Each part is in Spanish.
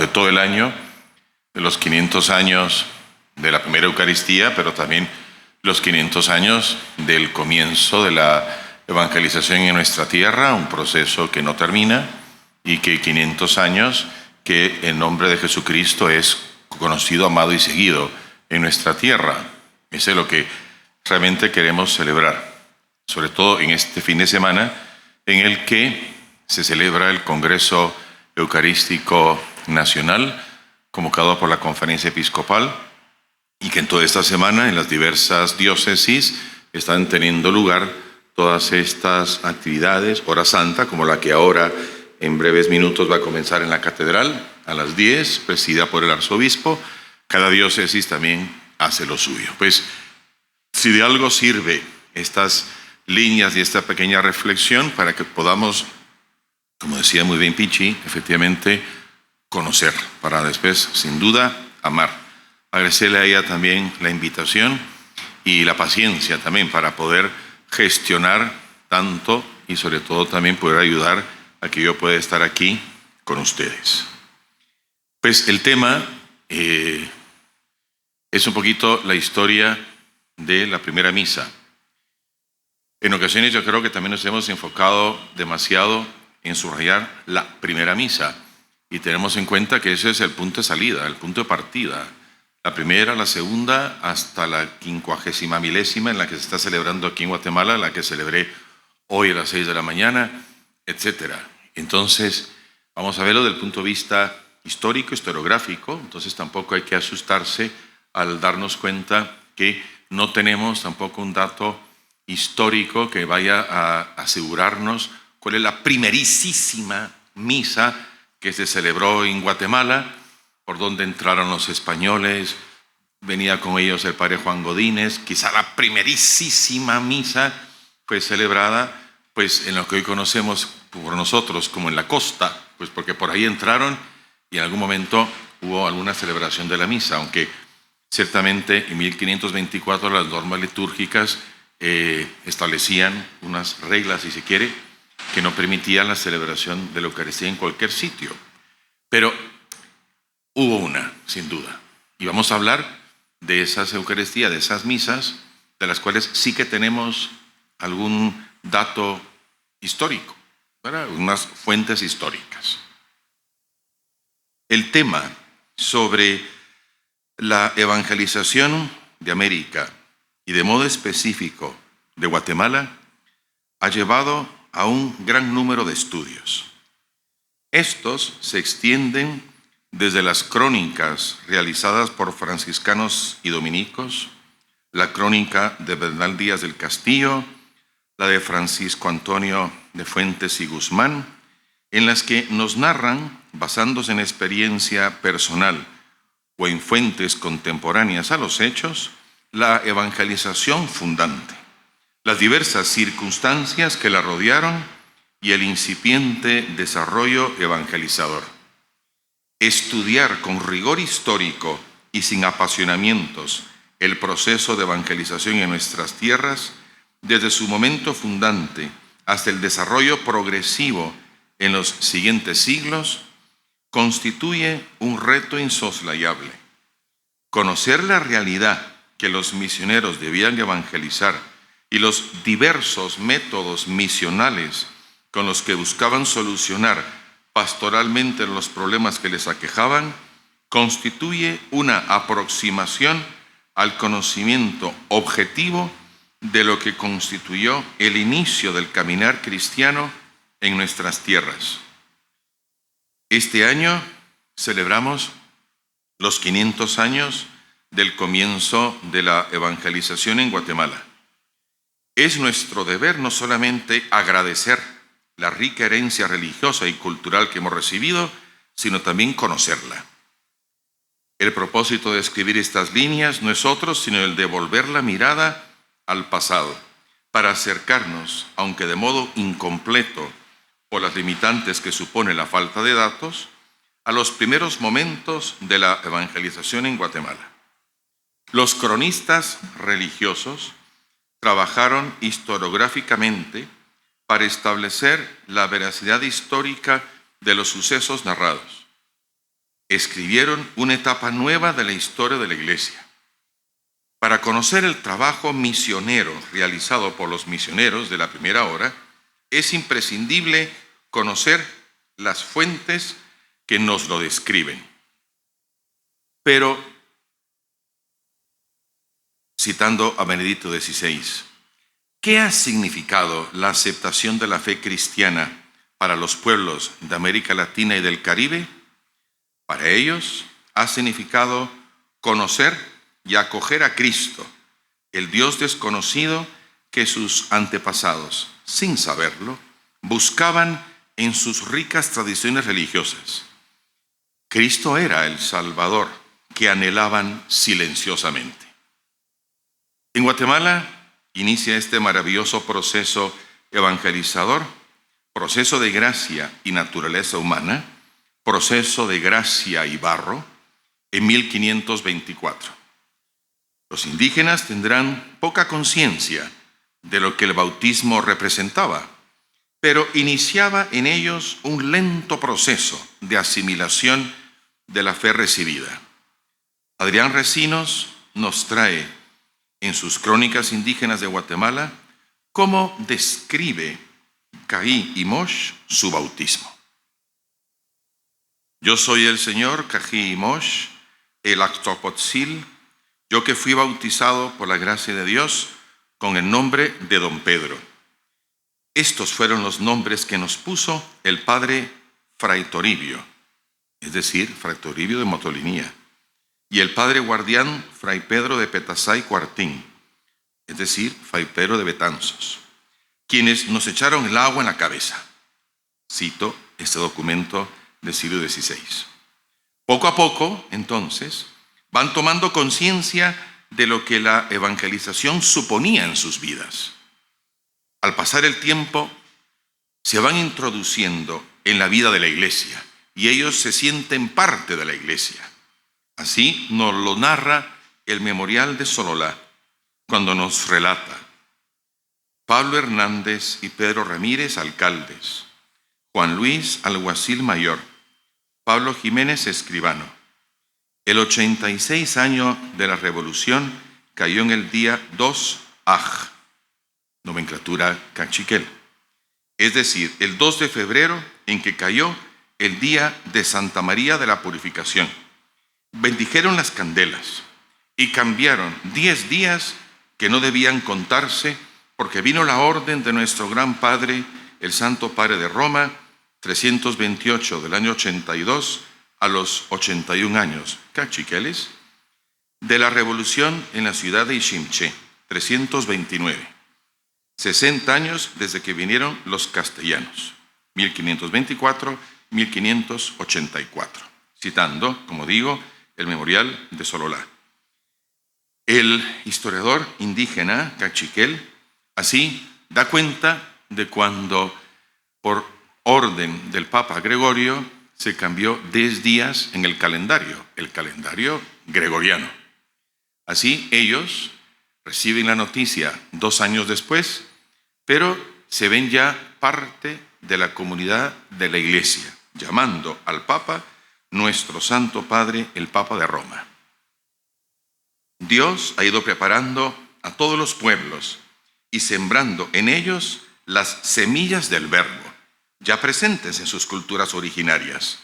durante todo el año, de los 500 años de la primera Eucaristía, pero también los 500 años del comienzo de la evangelización en nuestra tierra, un proceso que no termina, y que 500 años que el nombre de Jesucristo es conocido, amado y seguido en nuestra tierra. Eso es lo que realmente queremos celebrar, sobre todo en este fin de semana en el que se celebra el Congreso Eucarístico Nacional, convocado por la Conferencia Episcopal, y que en toda esta semana en las diversas diócesis están teniendo lugar todas estas actividades, hora santa, como la que ahora en breves minutos va a comenzar en la catedral a las 10, presidida por el arzobispo. Cada diócesis también hace lo suyo. Pues si de algo sirve estas líneas y esta pequeña reflexión para que podamos, como decía muy bien Pichi, efectivamente conocer, para después, sin duda, amar. Agradecerle a ella también la invitación y la paciencia también para poder gestionar tanto y sobre todo también poder ayudar a que yo pueda estar aquí con ustedes. Pues el tema es un poquito la historia de la primera misa. En ocasiones yo creo que también nos hemos enfocado demasiado en subrayar la primera misa y tenemos en cuenta que ese es el punto de salida, el punto de partida. La primera, la segunda, hasta la 50ª milésima en la que se está celebrando aquí en Guatemala, la que celebré hoy a las 6 de la mañana, etc. Entonces, vamos a verlo desde el punto de vista histórico, historiográfico. Entonces tampoco hay que asustarse al darnos cuenta que no tenemos tampoco un dato histórico que vaya a asegurarnos cuál es la primerísima misa que se celebró en Guatemala, por donde entraron los españoles, venía con ellos el padre Juan Godínez. Quizá la primerísima misa fue celebrada pues en lo que hoy conocemos por nosotros como en la costa, pues porque por ahí entraron y en algún momento hubo alguna celebración de la misa, aunque ciertamente en 1524 las normas litúrgicas establecían unas reglas, si se quiere, que no permitían la celebración de la Eucaristía en cualquier sitio. Pero hubo una, sin duda. Y vamos a hablar de esas Eucaristías, de esas misas, de las cuales sí que tenemos algún dato histórico, ¿verdad? Unas fuentes históricas. El tema sobre la evangelización de América y de modo específico de Guatemala ha llevado a un gran número de estudios. Estos se extienden desde las crónicas realizadas por franciscanos y dominicos, la crónica de Bernal Díaz del Castillo, la de Francisco Antonio de Fuentes y Guzmán, en las que nos narran, basándose en experiencia personal o en fuentes contemporáneas a los hechos, la evangelización fundante, las diversas circunstancias que la rodearon y el incipiente desarrollo evangelizador. Estudiar con rigor histórico y sin apasionamientos el proceso de evangelización en nuestras tierras, desde su momento fundante hasta el desarrollo progresivo en los siguientes siglos, constituye un reto insoslayable. Conocer la realidad que los misioneros debían evangelizar y los diversos métodos misionales con los que buscaban solucionar pastoralmente los problemas que les aquejaban, constituye una aproximación al conocimiento objetivo de lo que constituyó el inicio del caminar cristiano en nuestras tierras. Este año celebramos los 500 años del comienzo de la evangelización en Guatemala. Es nuestro deber no solamente agradecer la rica herencia religiosa y cultural que hemos recibido, sino también conocerla. El propósito de escribir estas líneas no es otro sino el de volver la mirada al pasado, para acercarnos, aunque de modo incompleto por las limitantes que supone la falta de datos, a los primeros momentos de la evangelización en Guatemala. Los cronistas religiosos trabajaron historiográficamente para establecer la veracidad histórica de los sucesos narrados. escribieron una etapa nueva de la historia de la Iglesia. Para conocer el trabajo misionero realizado por los misioneros de la primera hora, es imprescindible conocer las fuentes que nos lo describen. Pero, citando a Benedicto XVI, ¿qué ha significado la aceptación de la fe cristiana para los pueblos de América Latina y del Caribe? Para ellos ha significado conocer y acoger a Cristo, el Dios desconocido que sus antepasados, sin saberlo, buscaban en sus ricas tradiciones religiosas. Cristo era el Salvador que anhelaban silenciosamente. En Guatemala inicia este maravilloso proceso evangelizador, proceso de gracia y naturaleza humana, proceso de gracia y barro, en 1524. Los indígenas tendrán poca conciencia de lo que el bautismo representaba, pero iniciaba en ellos un lento proceso de asimilación de la fe recibida. Adrián Recinos nos trae en sus Crónicas Indígenas de Guatemala cómo describe Cají y Mosh su bautismo. Yo soy el Señor Cají y Mosh, el Actopotzil, yo que fui bautizado por la gracia de Dios con el nombre de Don Pedro. Estos fueron los nombres que nos puso el padre Fray Toribio, es decir, Fray Toribio de Motolinía, y el padre guardián Fray Pedro de Petasay Cuartín, es decir, Fray Pedro de Betanzos, quienes nos echaron el agua en la cabeza. Cito este documento del siglo XVI. Poco a poco, entonces, van tomando conciencia de lo que la evangelización suponía en sus vidas. Al pasar el tiempo, se van introduciendo en la vida de la Iglesia y ellos se sienten parte de la Iglesia. Así nos lo narra el Memorial de Sololá, cuando nos relata: Pablo Hernández y Pedro Ramírez, alcaldes; Juan Luis, alguacil mayor; Pablo Jiménez, escribano. El 86 año de la Revolución cayó en el día 2 Aj, nomenclatura cachiquel, es decir, el 2 de febrero en que cayó el día de Santa María de la Purificación. Bendijeron las candelas y cambiaron 10 días que no debían contarse, porque vino la orden de nuestro gran padre, el Santo Padre de Roma, 328 del año 82 a los 81 años, cachiqueles, de la revolución en la ciudad de Iximché, 329. 60 años desde que vinieron los castellanos, 1524-1584, citando, como digo, el Memorial de Sololá. El historiador indígena cachiquel así da cuenta de cuando, por orden del Papa Gregorio, se cambió 10 días en el calendario gregoriano. Así ellos reciben la noticia 2 años después, pero se ven ya parte de la comunidad de la Iglesia, llamando al Papa nuestro Santo Padre, el Papa de Roma. Dios ha ido preparando a todos los pueblos y sembrando en ellos las semillas del Verbo, ya presentes en sus culturas originarias.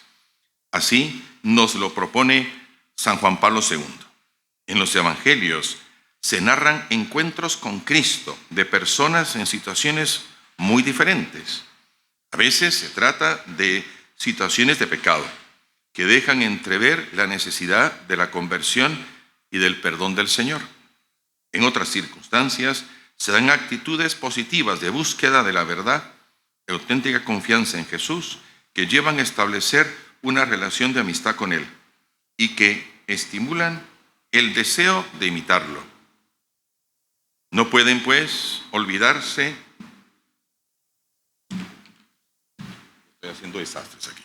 Así nos lo propone San Juan Pablo II. En los evangelios se narran encuentros con Cristo de personas en situaciones muy diferentes. A veces se trata de situaciones de pecado que dejan entrever la necesidad de la conversión y del perdón del Señor. En otras circunstancias se dan actitudes positivas de búsqueda de la verdad, de auténtica confianza en Jesús, que llevan a establecer una relación de amistad con Él y que estimulan el deseo de imitarlo. No pueden, pues, olvidarse. Estoy haciendo desastres aquí.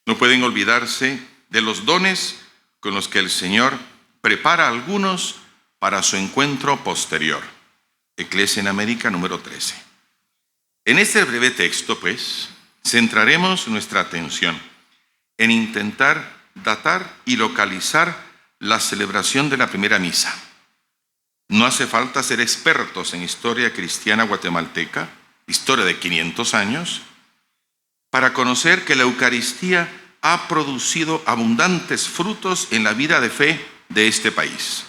No pueden olvidarse de los dones con los que el Señor prepara a algunos para su encuentro posterior. Eclesia en América, número 13. En este breve texto, pues, centraremos nuestra atención en intentar datar y localizar la celebración de la primera misa. No hace falta ser expertos en historia cristiana guatemalteca, historia de 500 años, para conocer que la Eucaristía ha producido abundantes frutos en la vida de fe de este país.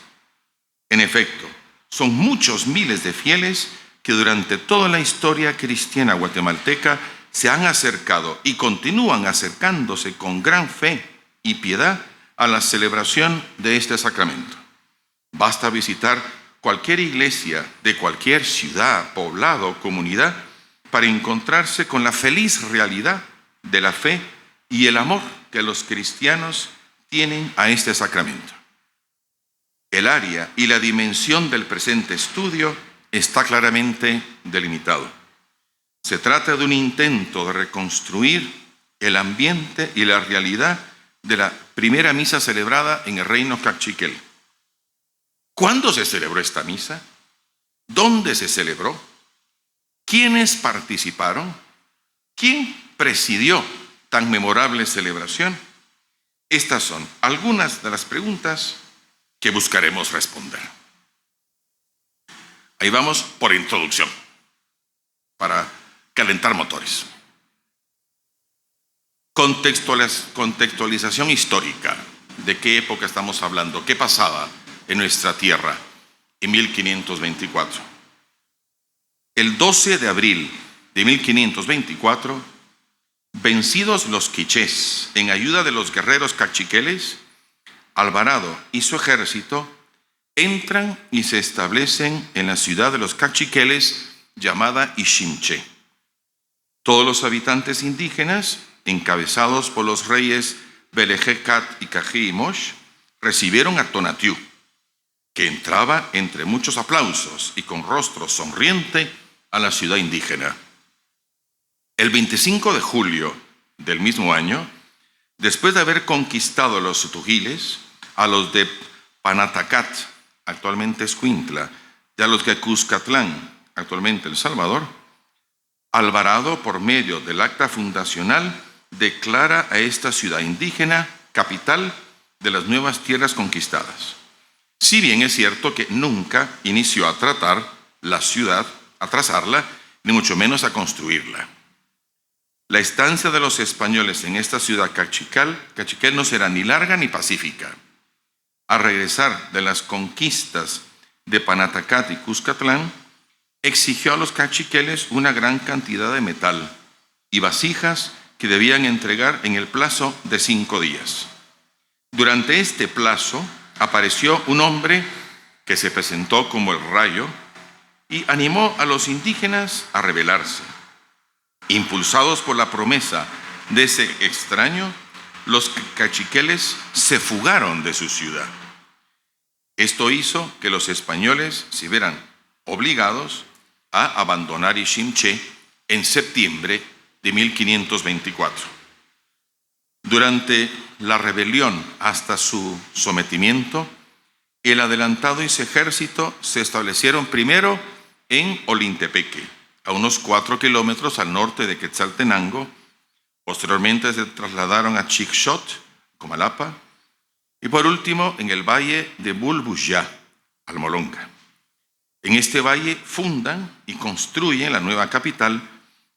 En efecto, son muchos miles de fieles que durante toda la historia cristiana guatemalteca se han acercado y continúan acercándose con gran fe y piedad a la celebración de este sacramento. Basta visitar cualquier iglesia de cualquier ciudad, poblado o comunidad para encontrarse con la feliz realidad de la fe y el amor que los cristianos tienen a este sacramento. El área y la dimensión del presente estudio está claramente delimitado. Se trata de un intento de reconstruir el ambiente y la realidad de la primera misa celebrada en el reino Cachiquel. ¿Cuándo se celebró esta misa? ¿Dónde se celebró? ¿Quiénes participaron? ¿Quién presidió tan memorable celebración? Estas son algunas de las preguntas que buscaremos responder. Ahí vamos por introducción, para calentar motores. Contextualización histórica. ¿De qué época estamos hablando? ¿Qué pasaba en nuestra tierra en 1524? El 12 de abril de 1524, vencidos los quichés en ayuda de los guerreros cachiqueles, Alvarado y su ejército entran y se establecen en la ciudad de los cachiqueles llamada Ixinché. Todos los habitantes indígenas, encabezados por los reyes Belejecat y Cají-Mosh, recibieron a Tonatiuh, que entraba entre muchos aplausos y con rostro sonriente a la ciudad indígena. El 25 de julio del mismo año, después de haber conquistado a los tujiles, a los de Panatacat, actualmente Escuintla, y a los de Cuscatlán, actualmente El Salvador, Alvarado, por medio del acta fundacional, declara a esta ciudad indígena capital de las nuevas tierras conquistadas. Si bien es cierto que nunca inició a tratar la ciudad, a trazarla, ni mucho menos a construirla. La estancia de los españoles en esta ciudad cachiquel no será ni larga ni pacífica. Al regresar de las conquistas de Panatacat y Cuscatlán, exigió a los cachiqueles una gran cantidad de metal y vasijas que debían entregar en el plazo de 5 días. Durante este plazo apareció un hombre que se presentó como el Rayo y animó a los indígenas a rebelarse. Impulsados por la promesa de ese extraño, los cachiqueles se fugaron de su ciudad. Esto hizo que los españoles se vieran obligados a abandonar Ixinché en septiembre de 1524. Durante la rebelión hasta su sometimiento, el adelantado y su ejército se establecieron primero en Olintepeque, a unos 4 kilómetros al norte de Quetzaltenango. Posteriormente se trasladaron a Chicxot, Comalapa, y por último en el valle de Bulbuyá, Almolonga. En este valle fundan y construyen la nueva capital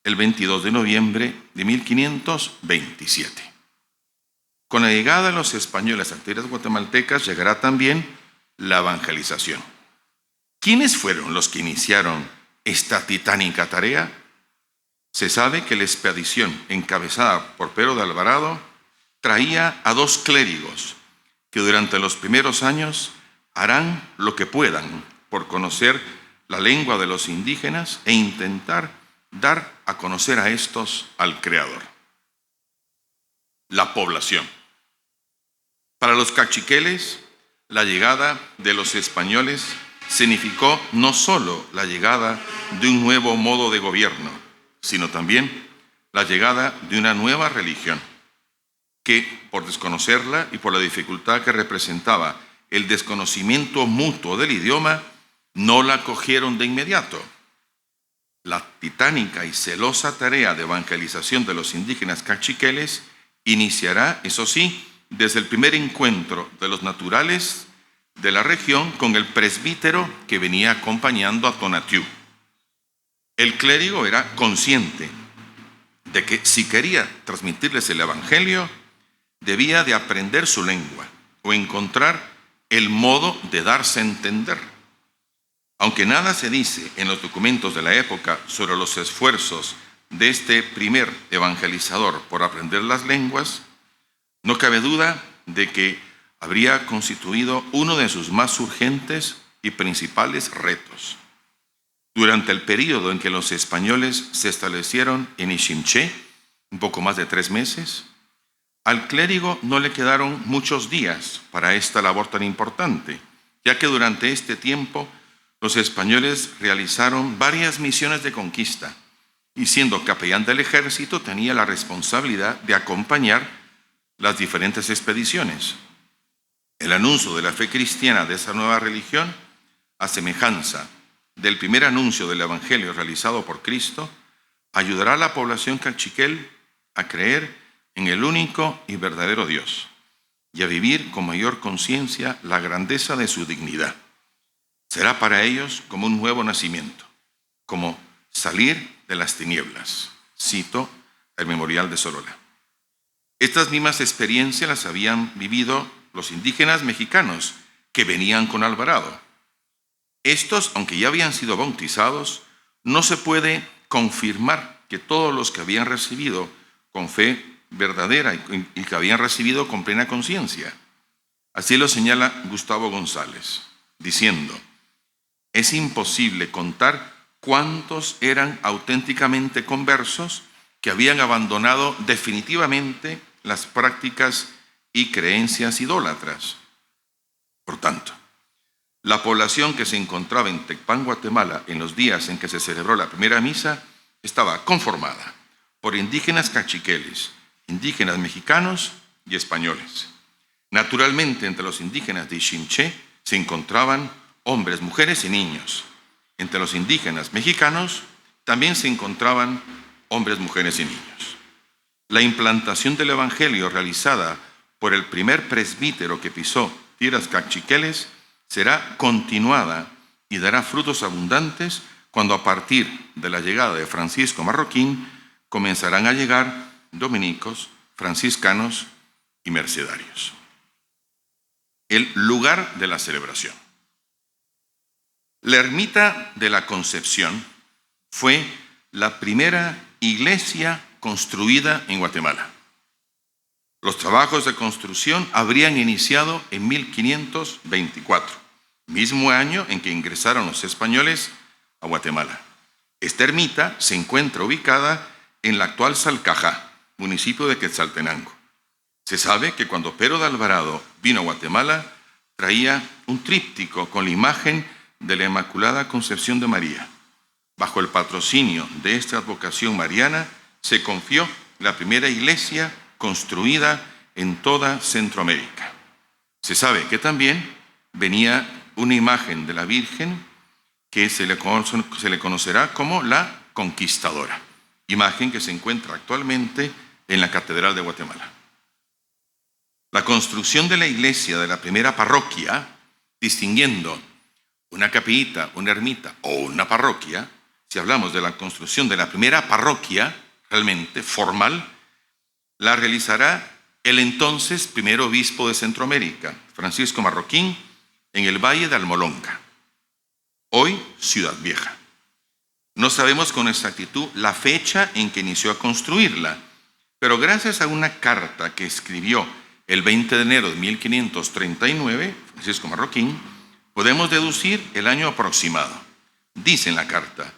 el 22 de noviembre de 1527. Con la llegada de los españoles a tierras guatemaltecas llegará también la evangelización. ¿Quiénes fueron los que iniciaron esta titánica tarea? Se sabe que la expedición encabezada por Pedro de Alvarado traía a 2 clérigos que durante los primeros años harán lo que puedan por conocer la lengua de los indígenas e intentar dar a conocer a estos al Creador. La población. Para los cachiqueles, la llegada de los españoles significó no solo la llegada de un nuevo modo de gobierno, sino también la llegada de una nueva religión, que por desconocerla y por la dificultad que representaba el desconocimiento mutuo del idioma, no la acogieron de inmediato. La titánica y celosa tarea de evangelización de los indígenas cachiqueles iniciará, eso sí, desde el primer encuentro de los naturales de la región con el presbítero que venía acompañando a Tonatiuh. El clérigo era consciente de que si quería transmitirles el evangelio, debía de aprender su lengua o encontrar el modo de darse a entender. Aunque nada se dice en los documentos de la época sobre los esfuerzos de este primer evangelizador por aprender las lenguas, no cabe duda de que habría constituido uno de sus más urgentes y principales retos. Durante el período en que los españoles se establecieron en Iximché, un poco más de 3 meses, al clérigo no le quedaron muchos días para esta labor tan importante, ya que durante este tiempo los españoles realizaron varias misiones de conquista y siendo capellán del ejército tenía la responsabilidad de acompañar las diferentes expediciones. El anuncio de la fe cristiana de esa nueva religión, a semejanza del primer anuncio del evangelio realizado por Cristo, ayudará a la población cachiquel a creer en el único y verdadero Dios y a vivir con mayor conciencia la grandeza de su dignidad. Será para ellos como un nuevo nacimiento, como salir de las tinieblas. Cito el memorial de Sorolla. Estas mismas experiencias las habían vivido los indígenas mexicanos que venían con Alvarado. Estos, aunque ya habían sido bautizados, no se puede confirmar que todos los que habían recibido con fe verdadera y que habían recibido con plena conciencia. Así lo señala Gustavo González, diciendo: es imposible contar cuántos eran auténticamente conversos que habían abandonado definitivamente las prácticas y creencias idólatras. Por tanto, la población que se encontraba en Tecpan, Guatemala, en los días en que se celebró la primera misa, estaba conformada por indígenas cachiqueles, indígenas mexicanos y españoles. Naturalmente, entre los indígenas de Iximché se encontraban hombres, mujeres y niños. Entre los indígenas mexicanos también se encontraban hombres, mujeres y niños. La implantación del evangelio realizada por el primer presbítero que pisó tierras cachiqueles será continuada y dará frutos abundantes cuando a partir de la llegada de Francisco Marroquín comenzarán a llegar dominicos, franciscanos y mercedarios. El lugar de la celebración. La ermita de la Concepción fue la primera iglesia construida en Guatemala. Los trabajos de construcción habrían iniciado en 1524, mismo año en que ingresaron los españoles a Guatemala. Esta ermita se encuentra ubicada en la actual Salcajá, municipio de Quetzaltenango. Se sabe que cuando Pedro de Alvarado vino a Guatemala, traía un tríptico con la imagen de la Inmaculada Concepción de María. Bajo el patrocinio de esta advocación mariana, se confió la primera iglesia construida en toda Centroamérica. Se sabe que también venía una imagen de la Virgen que se le conocerá como la Conquistadora, imagen que se encuentra actualmente en la Catedral de Guatemala. La construcción de la iglesia de la primera parroquia, distinguiendo una capillita, una ermita o una parroquia, si hablamos de la construcción de la primera parroquia, realmente formal, la realizará el entonces primer obispo de Centroamérica, Francisco Marroquín, en el Valle de Almolonga, hoy Ciudad Vieja. No sabemos con exactitud la fecha en que inició a construirla, pero gracias a una carta que escribió el 20 de enero de 1539, Francisco Marroquín, podemos deducir el año aproximado. Dice en la carta: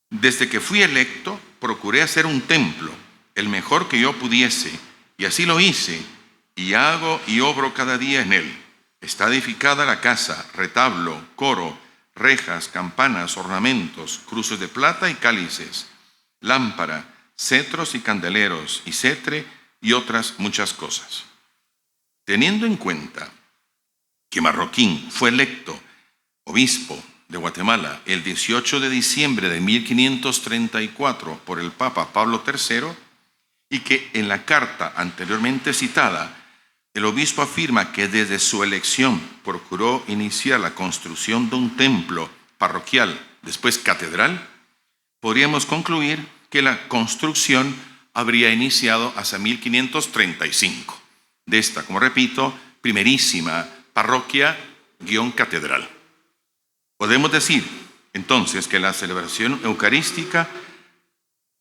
desde que fui electo, procuré hacer un templo, el mejor que yo pudiese, y así lo hice, y hago y obro cada día en él. Está edificada la casa, retablo, coro, rejas, campanas, ornamentos, cruces de plata y cálices, lámpara, cetros y candeleros, y cetre, y otras muchas cosas. Teniendo en cuenta que Marroquín fue electo obispo de Guatemala el 18 de diciembre de 1534 por el Papa Pablo III, y que en la carta anteriormente citada el obispo afirma que desde su elección procuró iniciar la construcción de un templo parroquial, después catedral, podríamos concluir que la construcción habría iniciado hacia 1535, de esta, como repito, primerísima parroquia-catedral. Podemos decir entonces que la celebración eucarística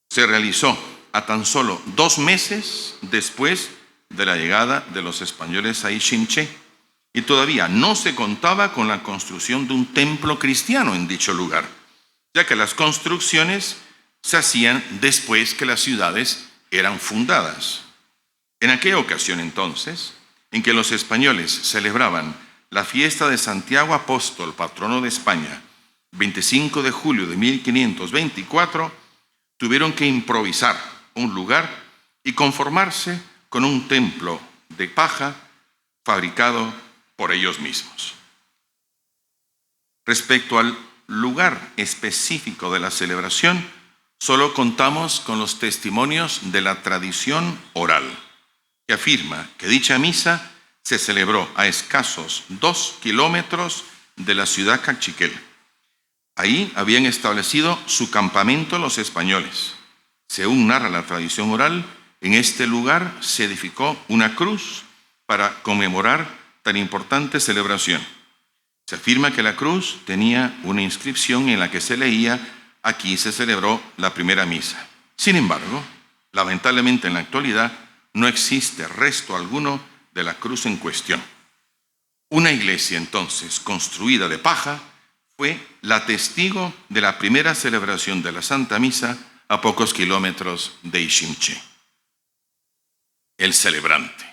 se realizó a tan solo 2 meses después de la llegada de los españoles a Ixinché, y todavía no se contaba con la construcción de un templo cristiano en dicho lugar, ya que las construcciones se hacían después que las ciudades eran fundadas. En aquella ocasión entonces, en que los españoles celebraban la fiesta de Santiago Apóstol, patrono de España, 25 de julio de 1524, tuvieron que improvisar un lugar y conformarse con un templo de paja fabricado por ellos mismos. Respecto al lugar específico de la celebración, solo contamos con los testimonios de la tradición oral, que afirma que dicha misa se celebró a escasos 2 kilómetros de la ciudad Cachiquel. Ahí habían establecido su campamento los españoles. Según narra la tradición oral, en este lugar se edificó una cruz para conmemorar tan importante celebración. Se afirma que la cruz tenía una inscripción en la que se leía: aquí se celebró la primera misa. Sin embargo, lamentablemente en la actualidad no existe resto alguno de la cruz en cuestión. Una iglesia entonces construida de paja fue la testigo de la primera celebración de la Santa Misa a pocos kilómetros de Ixinché. El celebrante.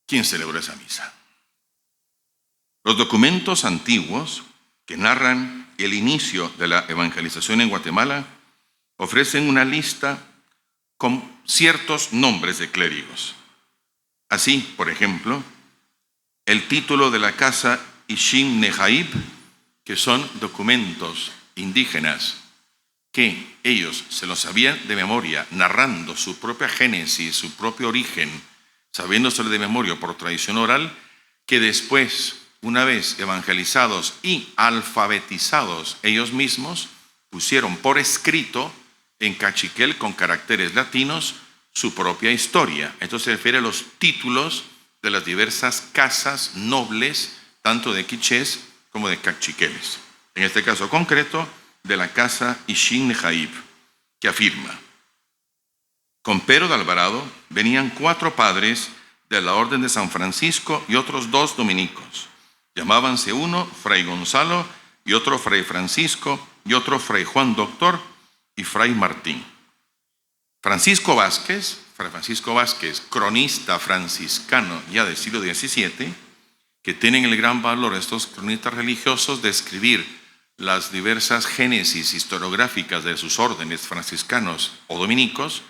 ¿Quién celebró esa misa? Los documentos antiguos que narran el inicio de la evangelización en Guatemala ofrecen una lista con ciertos nombres de clérigos. Así, por ejemplo, el título de la casa Ixin Nejaib, que son documentos indígenas que ellos se los sabían de memoria, narrando su propia génesis, su propio origen, sabiéndoselo de memoria por tradición oral, que después, una vez evangelizados y alfabetizados ellos mismos, pusieron por escrito en cachiquel con caracteres latinos su propia historia. Esto se refiere a los títulos de las diversas casas nobles, tanto de quichés como de cachiqueles. En este caso concreto, de la casa Ixin Nejaib, que afirma: con Pero de Alvarado venían 4 padres de la Orden de San Francisco y otros 2 dominicos. Llamábanse uno Fray Gonzalo y otro Fray Francisco y otro Fray Juan Doctor y Fray Martín. Fray Francisco Vázquez, cronista franciscano ya del siglo XVII, que tienen el gran valor estos cronistas religiosos de escribir las diversas génesis historiográficas de sus órdenes franciscanos o dominicos,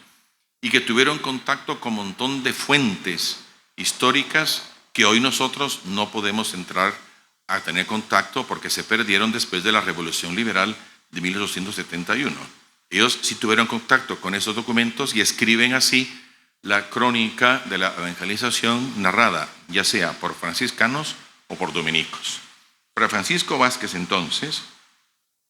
y que tuvieron contacto con un montón de fuentes históricas que hoy nosotros no podemos entrar a tener contacto porque se perdieron después de la Revolución Liberal de 1871. Ellos sí tuvieron contacto con esos documentos y escriben así la crónica de la evangelización narrada, ya sea por franciscanos o por dominicos. Fray Francisco Vázquez entonces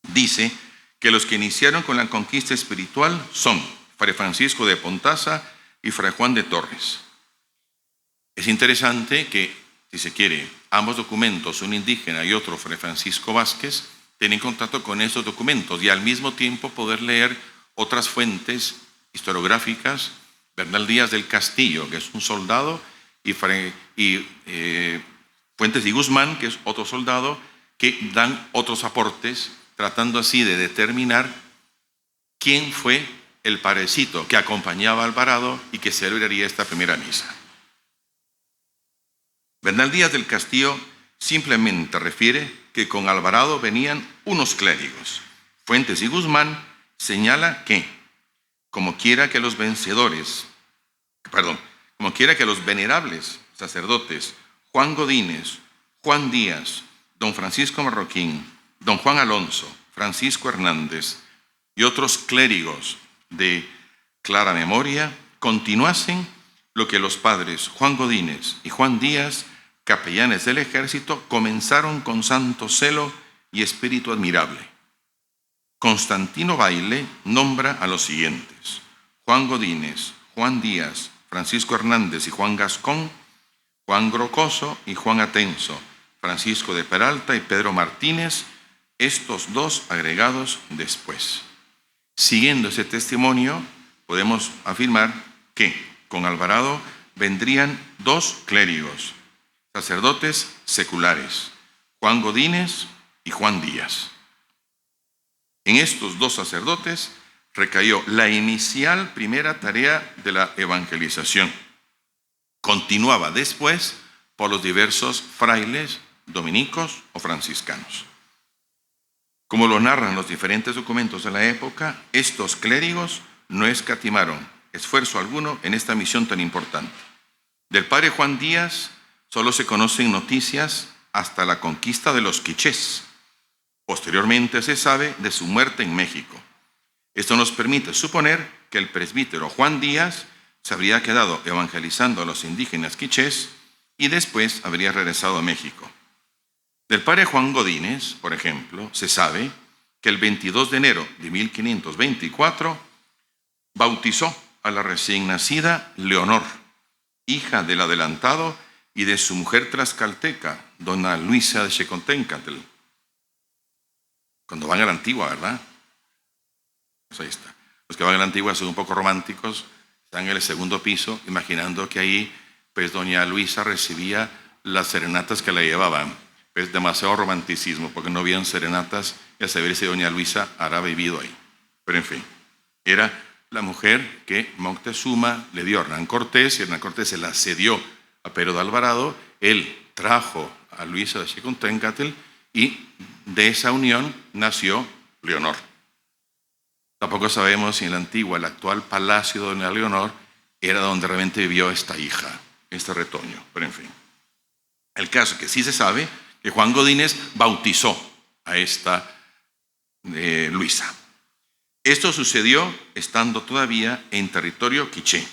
dice que los que iniciaron con la conquista espiritual son Fray Francisco de Pontaza y Fray Juan de Torres. Es interesante que, si se quiere, ambos documentos, un indígena y otro Fray Francisco Vázquez, tienen contacto con esos documentos y al mismo tiempo poder leer otras fuentes historiográficas. Bernal Díaz del Castillo, que es un soldado, y Fuentes y Guzmán, que es otro soldado, que dan otros aportes, tratando así de determinar quién fue el padrecito que acompañaba a Alvarado y que celebraría esta primera misa. Bernal Díaz del Castillo simplemente refiere que con Alvarado venían unos clérigos. Fuentes y Guzmán señala que, como quiera que los venerables sacerdotes Juan Godínez, Juan Díaz, don Francisco Marroquín, don Juan Alonso, Francisco Hernández y otros clérigos de clara memoria continuasen lo que los padres Juan Godínez y Juan Díaz, capellanes del ejército, comenzaron con santo celo y espíritu admirable. Constantino Baile nombra a los siguientes: Juan Godínez, Juan Díaz, Francisco Hernández y Juan Gascón, Juan Grocoso y Juan Atenso, Francisco de Peralta y Pedro Martínez, estos dos agregados después. Siguiendo ese testimonio, podemos afirmar que con Alvarado vendrían dos clérigos, sacerdotes seculares, Juan Godínez y Juan Díaz. En estos dos sacerdotes recayó la inicial primera tarea de la evangelización. Continuaba después por los diversos frailes, dominicos o franciscanos. Como lo narran los diferentes documentos de la época, estos clérigos no escatimaron esfuerzo alguno en esta misión tan importante. Del padre Juan Díaz solo se conocen noticias hasta la conquista de los quichés. Posteriormente se sabe de su muerte en México. Esto nos permite suponer que el presbítero Juan Díaz se habría quedado evangelizando a los indígenas quichés y después habría regresado a México. Del padre Juan Godínez, por ejemplo, se sabe que el 22 de enero de 1524 bautizó a la recién nacida Leonor, hija del adelantado y de su mujer tlaxcalteca, dona Luisa de Xeconténcatl. Cuando van a la antigua, ¿verdad? Pues ahí está. Los que van a la antigua son un poco románticos, están en el segundo piso, imaginando que ahí, pues, doña Luisa recibía las serenatas que la llevaban. Pues demasiado romanticismo, porque no habían serenatas, y a saber si doña Luisa habrá vivido ahí. Pero en fin, era la mujer que Moctezuma le dio a Hernán Cortés, y Hernán Cortés se la cedió a Pedro de Alvarado. Él trajo a Luisa de Xeconténcatl y de esa unión nació Leonor. Tampoco sabemos si en la antigua, el actual palacio de doña Leonor, era donde realmente vivió esta hija, este retoño. Pero en fin, el caso que sí se sabe que Juan Godínez bautizó a esta Luisa. Esto sucedió estando todavía en territorio quiché.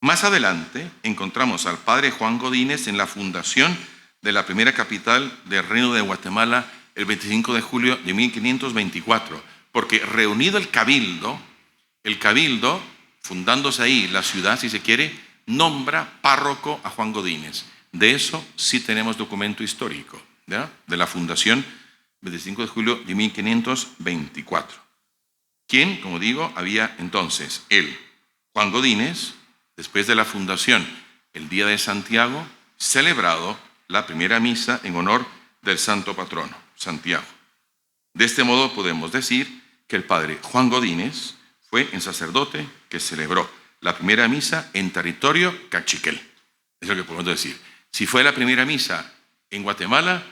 Más adelante encontramos al padre Juan Godínez en la fundación de la primera capital del Reino de Guatemala el 25 de julio de 1524, porque reunido el cabildo, fundándose ahí la ciudad, si se quiere, nombra párroco a Juan Godínez. De eso sí tenemos documento histórico, ¿ya? De la fundación 25 de julio de 1524. ¿Quién? Como digo, había entonces él, Juan Godínez, después de la fundación, el día de Santiago, celebrado la primera misa en honor del santo patrono, Santiago. De este modo podemos decir que el padre Juan Godínez fue el sacerdote que celebró la primera misa en territorio cachiquel. Es lo que podemos decir. Si fue la primera misa en Guatemala,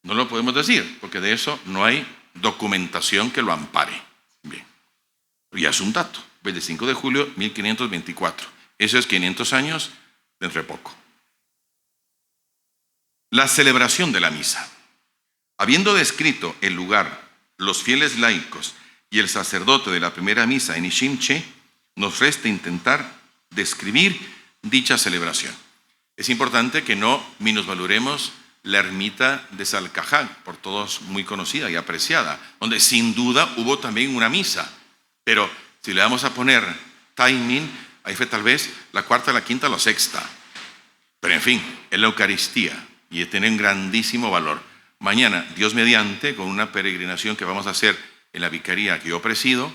no lo podemos decir, porque de eso no hay documentación que lo ampare. Bien, ya es un dato, 25 de julio 1524. Eso es 500 años dentro de poco. La celebración de la misa. Habiendo descrito el lugar, los fieles laicos y el sacerdote de la primera misa en Iximché, nos resta intentar describir dicha celebración. Es importante que no minusvaloremos la ermita de Salcajá, por todos muy conocida y apreciada, donde sin duda hubo también una misa. Pero si le vamos a poner timing, ahí fue tal vez la cuarta, la quinta, la sexta. Pero en fin, es la Eucaristía y tiene un grandísimo valor. Mañana, Dios mediante, con una peregrinación que vamos a hacer en la vicaría que yo presido,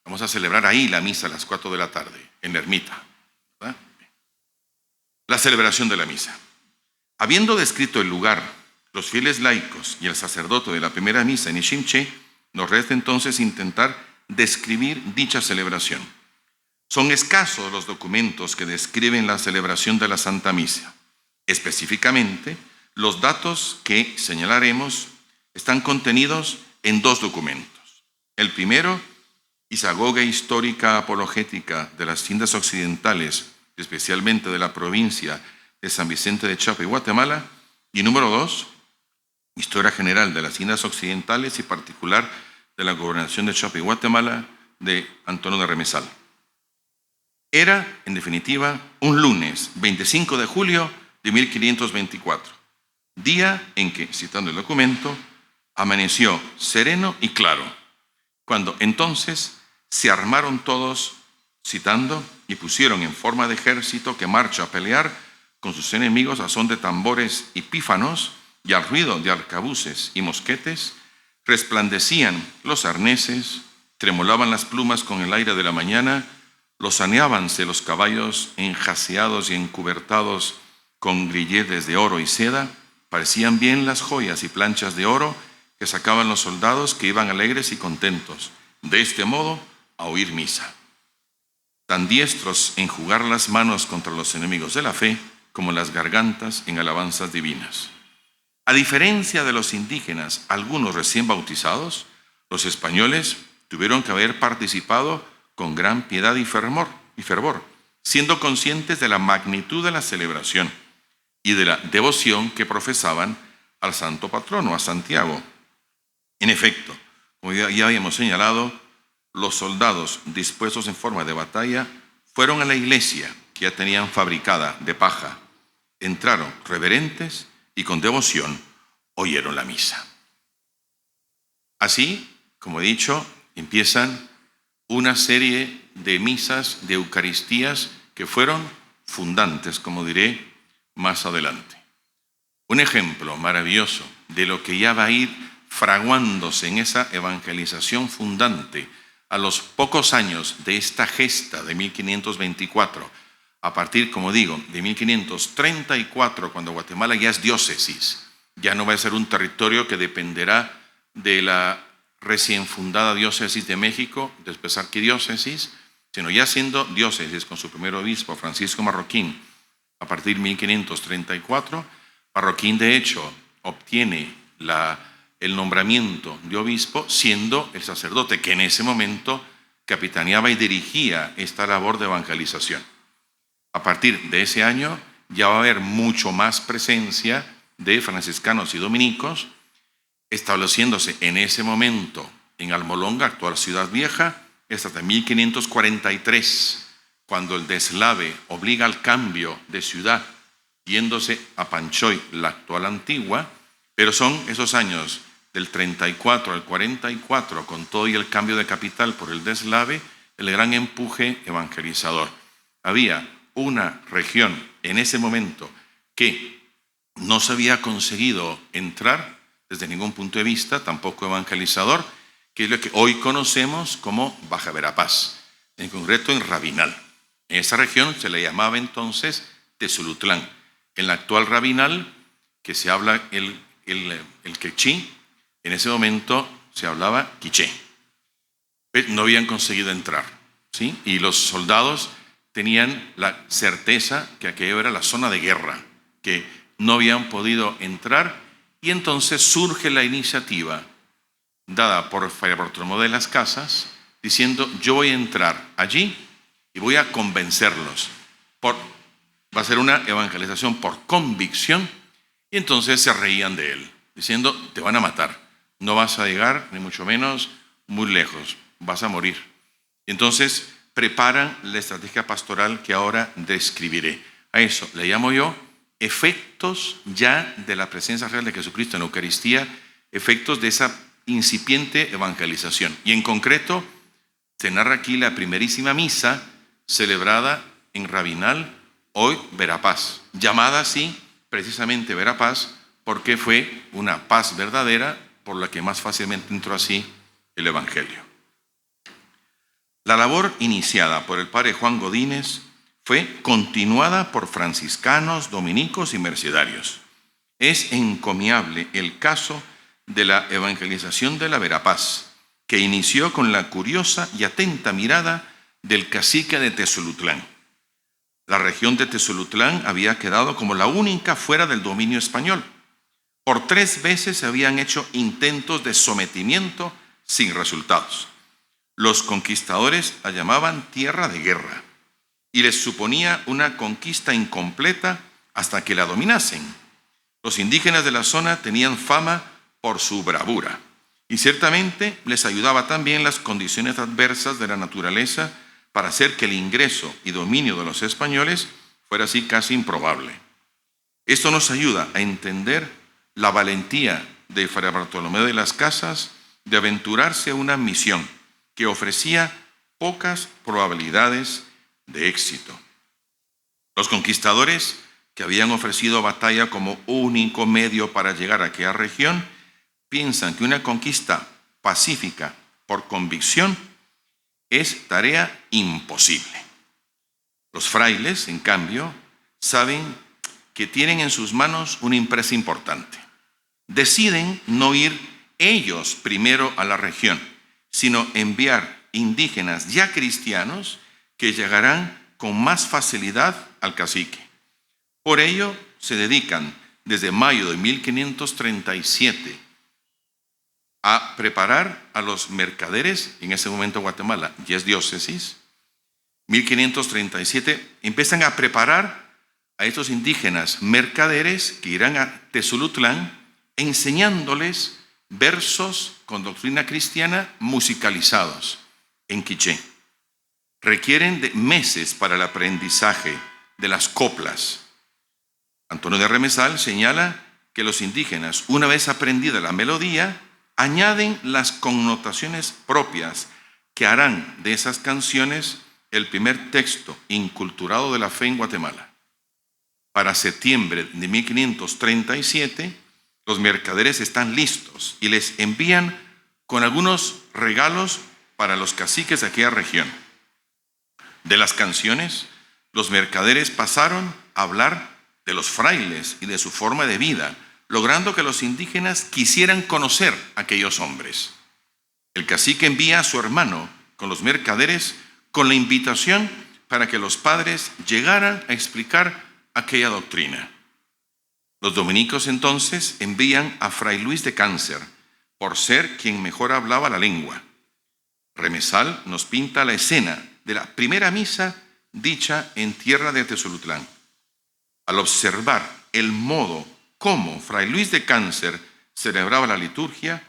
vamos a celebrar ahí la misa a las 4 de la tarde, en la ermita. ¿Verdad? La celebración de la misa. Habiendo descrito el lugar, los fieles laicos y el sacerdote de la primera misa en Iximché, nos resta entonces intentar describir dicha celebración. Son escasos los documentos que describen la celebración de la Santa Misa. Específicamente, los datos que señalaremos están contenidos en dos documentos. El primero, Isagoge Histórica Apologética de las Indias Occidentales, especialmente de la provincia de San Vicente de Chiapa y Guatemala. Y número 2, Historia General de las Indias Occidentales y particular de la Gobernación de Chiapa y Guatemala de Antonio de Remesal. Era, en definitiva, un lunes 25 de julio de 1524, día en que, citando el documento, amaneció sereno y claro, cuando entonces se armaron todos, citando, y pusieron en forma de ejército que marcha a pelear con sus enemigos a son de tambores y pífanos y al ruido de arcabuces y mosquetes, resplandecían los arneses, tremolaban las plumas con el aire de la mañana, lozaneábanse los caballos enjaceados y encubertados con grilletes de oro y seda, parecían bien las joyas y planchas de oro que sacaban los soldados que iban alegres y contentos, de este modo, a oír misa. Tan diestros en jugar las manos contra los enemigos de la fe, como las gargantas en alabanzas divinas. A diferencia de los indígenas, algunos recién bautizados, los españoles tuvieron que haber participado con gran piedad y fervor, siendo conscientes de la magnitud de la celebración y de la devoción que profesaban al santo patrono, a Santiago. En efecto, como ya habíamos señalado, los soldados dispuestos en forma de batalla fueron a la iglesia que ya tenían fabricada de paja, entraron reverentes y con devoción oyeron la misa. Así, como he dicho, empiezan una serie de misas, de eucaristías que fueron fundantes, como diré más adelante. Un ejemplo maravilloso de lo que ya va a ir fraguándose en esa evangelización fundante a los pocos años de esta gesta de 1524, a partir, como digo, de 1534, cuando Guatemala ya es diócesis, ya no va a ser un territorio que dependerá de la recién fundada diócesis de México, después arquidiócesis, sino ya siendo diócesis con su primer obispo, Francisco Marroquín, a partir de 1534, Marroquín de hecho obtiene el nombramiento de obispo siendo el sacerdote que en ese momento capitaneaba y dirigía esta labor de evangelización. A partir de ese año ya va a haber mucho más presencia de franciscanos y dominicos, estableciéndose en ese momento en Almolonga, actual Ciudad Vieja, hasta 1543, cuando el deslave obliga al cambio de ciudad, yéndose a Panchoy, la actual Antigua, pero son esos años del 34 al 44, con todo y el cambio de capital por el deslave, el gran empuje evangelizador. Había una región en ese momento que no se había conseguido entrar desde ningún punto de vista, tampoco evangelizador, que es lo que hoy conocemos como Baja Verapaz, en concreto en Rabinal. En esa región se le llamaba entonces Tezulutlán. En la actual Rabinal, que se habla el quechí, en ese momento se hablaba quiché. No habían conseguido entrar, ¿sí? Y los soldados tenían la certeza que aquello era la zona de guerra, que no habían podido entrar, y entonces surge la iniciativa dada por Fray Bartolomé de las Casas, diciendo: yo voy a entrar allí y voy a convencerlos. Va a ser una evangelización por convicción, y entonces se reían de él, diciendo: te van a matar, no vas a llegar, ni mucho menos, muy lejos, vas a morir. Y entonces preparan la estrategia pastoral que ahora describiré. A eso le llamo yo efectos ya de la presencia real de Jesucristo en la Eucaristía, efectos de esa incipiente evangelización. Y en concreto, se narra aquí la primerísima misa celebrada en Rabinal, hoy Verapaz, llamada así precisamente Verapaz porque fue una paz verdadera por la que más fácilmente entró así el Evangelio. La labor iniciada por el padre Juan Godínez fue continuada por franciscanos, dominicos y mercedarios. Es encomiable el caso de la evangelización de la Verapaz, que inició con la curiosa y atenta mirada del cacique de Tezulutlán. La región de Tezulutlán había quedado como la única fuera del dominio español. Por 3 veces se habían hecho intentos de sometimiento sin resultados. Los conquistadores la llamaban tierra de guerra y les suponía una conquista incompleta hasta que la dominasen. Los indígenas de la zona tenían fama por su bravura y ciertamente les ayudaba también las condiciones adversas de la naturaleza para hacer que el ingreso y dominio de los españoles fuera así casi improbable. Esto nos ayuda a entender la valentía de Fray Bartolomé de las Casas de aventurarse a una misión que ofrecía pocas probabilidades de éxito. Los conquistadores, que habían ofrecido batalla como único medio para llegar a aquella región, piensan que una conquista pacífica por convicción es tarea imposible. Los frailes, en cambio, saben que tienen en sus manos una empresa importante. Deciden no ir ellos primero a la región, sino enviar indígenas ya cristianos que llegarán con más facilidad al cacique. Por ello, se dedican desde mayo de 1537 a preparar a los mercaderes, en ese momento Guatemala ya es diócesis. 1537 empiezan a preparar a estos indígenas mercaderes que irán a Tezulutlán, enseñándoles versos con doctrina cristiana musicalizados en quiché. Requieren de meses para el aprendizaje de las coplas. Antonio de Remesal señala que los indígenas, una vez aprendida la melodía, añaden las connotaciones propias que harán de esas canciones el primer texto inculturado de la fe en Guatemala. Para septiembre de 1537, los mercaderes están listos y les envían con algunos regalos para los caciques de aquella región. De las canciones, los mercaderes pasaron a hablar de los frailes y de su forma de vida, logrando que los indígenas quisieran conocer a aquellos hombres. El cacique envía a su hermano con los mercaderes con la invitación para que los padres llegaran a explicar aquella doctrina. Los dominicos entonces envían a Fray Luis de Cáncer, por ser quien mejor hablaba la lengua. Remesal nos pinta la escena de la primera misa dicha en tierra de Tezulutlán. Al observar el modo como Fray Luis de Cáncer celebraba la liturgia,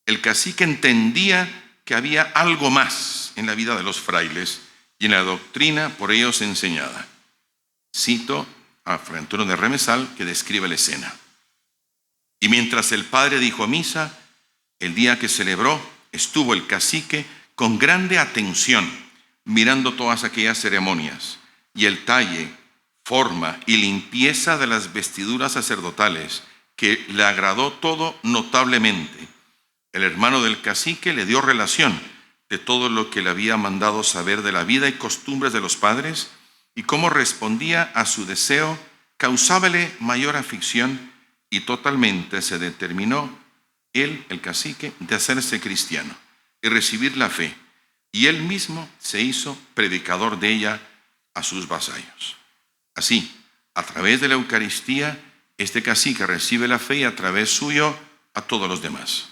el cacique entendía que había algo más en la vida de los frailes y en la doctrina por ellos enseñada. Cito a Fray Antonio de Remesal, que describe la escena. Y mientras el padre dijo misa, el día que celebró, estuvo el cacique con grande atención, mirando todas aquellas ceremonias, y el talle, forma y limpieza de las vestiduras sacerdotales, que le agradó todo notablemente. El hermano del cacique le dio relación de todo lo que le había mandado saber de la vida y costumbres de los padres, y cómo respondía a su deseo, causábale mayor afición, y totalmente se determinó él, el cacique, de hacerse cristiano y recibir la fe, y él mismo se hizo predicador de ella a sus vasallos. Así, a través de la Eucaristía, este cacique recibe la fe y a través suyo a todos los demás.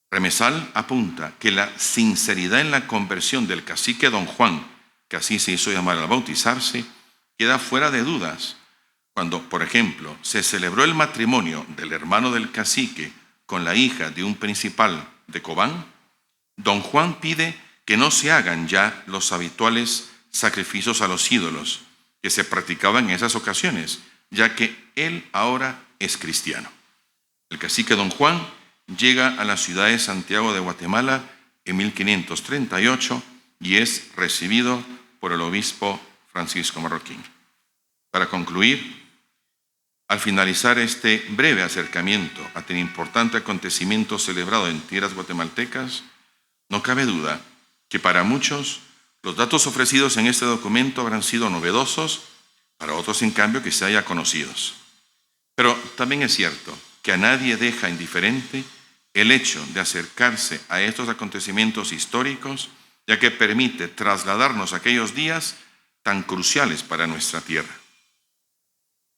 Remesal apunta que la sinceridad en la conversión del cacique don Juan, que así se hizo llamar al bautizarse, queda fuera de dudas cuando, por ejemplo, se celebró el matrimonio del hermano del cacique con la hija de un principal de Cobán. Don Juan pide que no se hagan ya los habituales sacrificios a los ídolos que se practicaban en esas ocasiones, ya que él ahora es cristiano. El cacique don Juan llega a la ciudad de Santiago de Guatemala en 1538 y es recibido por el obispo Francisco Marroquín. Para concluir, al finalizar este breve acercamiento a tan importante acontecimiento celebrado en tierras guatemaltecas, no cabe duda que para muchos los datos ofrecidos en este documento habrán sido novedosos, para otros en cambio quizá ya conocidos. Pero también es cierto que a nadie deja indiferente el hecho de acercarse a estos acontecimientos históricos, ya que permite trasladarnos a aquellos días tan cruciales para nuestra tierra.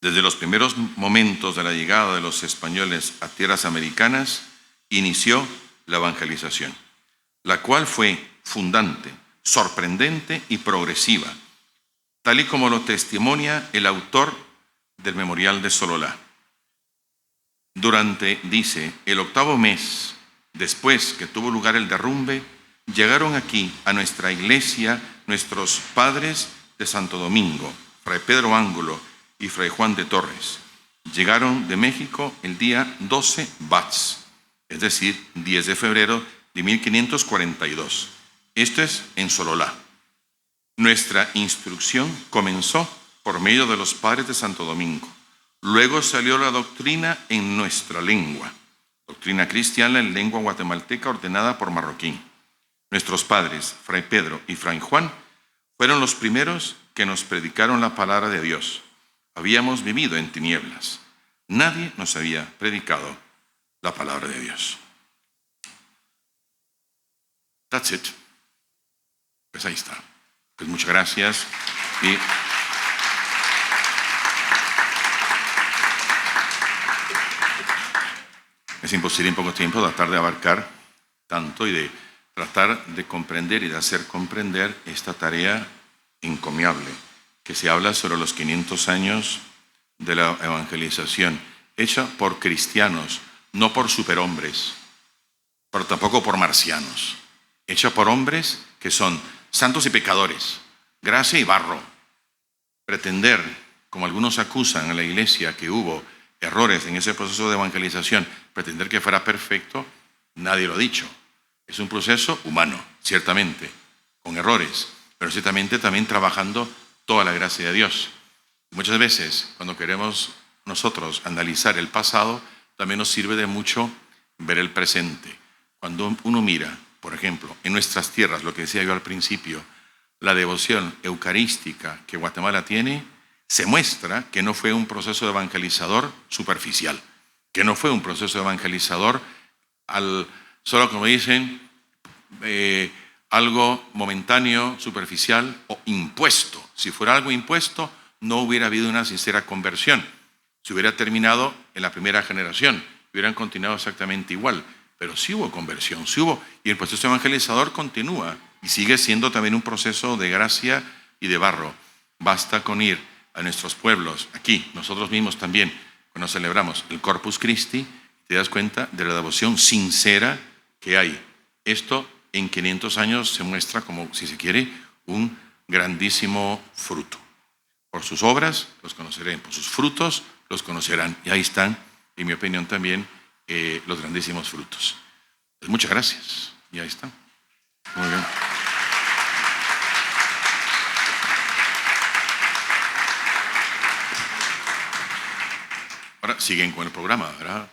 Desde los primeros momentos de la llegada de los españoles a tierras americanas, inició la evangelización, la cual fue fundante, sorprendente y progresiva, tal y como lo testimonia el autor del Memorial de Sololá. Durante, dice, el 8º mes, después que tuvo lugar el derrumbe, llegaron aquí a nuestra iglesia nuestros padres de Santo Domingo, Fray Pedro Ángulo y Fray Juan de Torres. Llegaron de México el día 12 Bats, es decir, 10 de febrero de 1542. Esto es en Sololá. Nuestra instrucción comenzó por medio de los padres de Santo Domingo. Luego salió la doctrina en nuestra lengua, doctrina cristiana en lengua guatemalteca ordenada por Marroquín. Nuestros padres, Fray Pedro y Fray Juan, fueron los primeros que nos predicaron la palabra de Dios. Habíamos vivido en tinieblas. Nadie nos había predicado la palabra de Dios. That's it. Pues ahí está. Pues muchas gracias. Y es imposible en poco tiempo tratar de abarcar tanto y de tratar de comprender y de hacer comprender esta tarea encomiable que se habla sobre los 500 años de la evangelización, hecha por cristianos, no por superhombres, pero tampoco por marcianos, hecha por hombres que son santos y pecadores, gracia y barro. Pretender, como algunos acusan a la iglesia, que hubo errores en ese proceso de evangelización, pretender que fuera perfecto, nadie lo ha dicho. Es un proceso humano, ciertamente, con errores, pero ciertamente también trabajando toda la gracia de Dios. Muchas veces, cuando queremos nosotros analizar el pasado, también nos sirve de mucho ver el presente. Cuando uno mira, por ejemplo, en nuestras tierras, lo que decía yo al principio, la devoción eucarística que Guatemala tiene, se muestra que no fue un proceso evangelizador superficial, que no fue un proceso evangelizador solo como dicen, algo momentáneo, superficial o impuesto. Si fuera algo impuesto, no hubiera habido una sincera conversión. Se hubiera terminado en la primera generación, hubieran continuado exactamente igual. Pero sí hubo conversión, sí hubo, y el proceso evangelizador continúa y sigue siendo también un proceso de gracia y de barro. Basta con ir a nuestros pueblos, aquí, nosotros mismos también, cuando celebramos el Corpus Christi, te das cuenta de la devoción sincera que hay. Esto en 500 años se muestra como, si se quiere, un grandísimo fruto. Por sus obras los conocerán, por sus frutos los conocerán. Y ahí están, en mi opinión también, los grandísimos frutos. Pues muchas gracias. Y ahí están. Muy bien. Ahora siguen con el programa, ¿verdad?